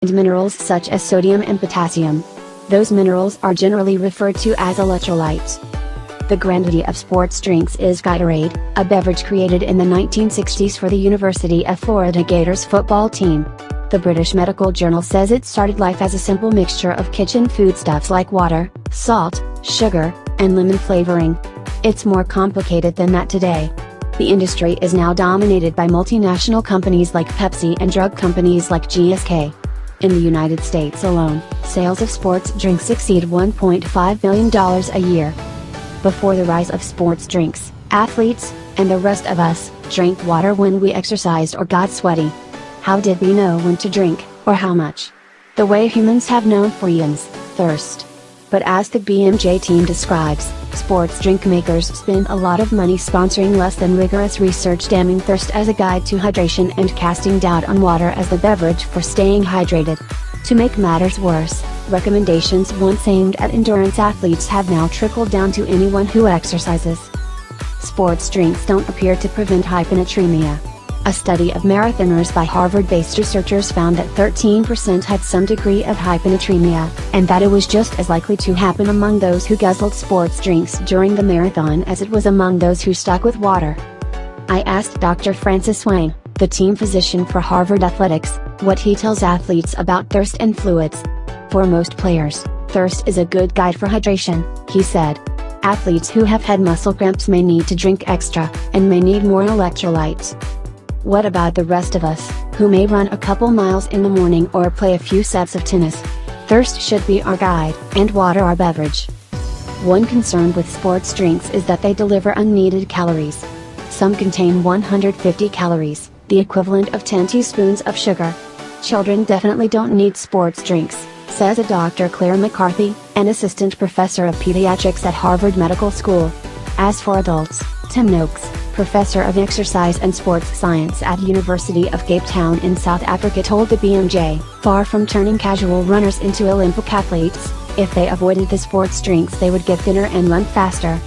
and minerals such as sodium and potassium. Those minerals are generally referred to as electrolytes. The grandee of sports drinks is Gatorade, a beverage created in the 1960s for the University of Florida Gators football team. The British Medical Journal says it started life as a simple mixture of kitchen foodstuffs like water, salt, sugar, and lemon flavoring. It's more complicated than that today. The industry is now dominated by multinational companies like Pepsi and drug companies like GSK. In the United States alone, sales of sports drinks exceed $1.5 billion a year. Before the rise of sports drinks, athletes, and the rest of us, drank water when we exercised or got sweaty. How did we know when to drink, or how much? The way humans have known for eons: thirst. But as the BMJ team describes, sports drink makers spend a lot of money sponsoring less than rigorous research, damning thirst as a guide to hydration and casting doubt on water as the beverage for staying hydrated. To make matters worse, recommendations once aimed at endurance athletes have now trickled down to anyone who exercises. Sports drinks don't appear to prevent hyponatremia. A study of marathoners by Harvard-based researchers found that 13% had some degree of hyponatremia, and that it was just as likely to happen among those who guzzled sports drinks during the marathon as it was among those who stuck with water. I asked Dr. Francis Wayne, the team physician for Harvard Athletics, what he tells athletes about thirst and fluids. For most players, thirst is a good guide for hydration, he said. Athletes who have had muscle cramps may need to drink extra, and may need more electrolytes. What about the rest of us, who may run a couple miles in the morning or play a few sets of tennis? Thirst should be our guide, and water our beverage. One concern with sports drinks is that they deliver unneeded calories. Some contain 150 calories, the equivalent of 10 teaspoons of sugar. Children definitely don't need sports drinks, says a Dr. Claire McCarthy, an assistant professor of pediatrics at Harvard Medical School. As for adults, Tim Noakes, professor of exercise and sports science at University of Cape Town in South Africa, told the BMJ, far from turning casual runners into Olympic athletes, if they avoided the sports drinks they would get thinner and run faster.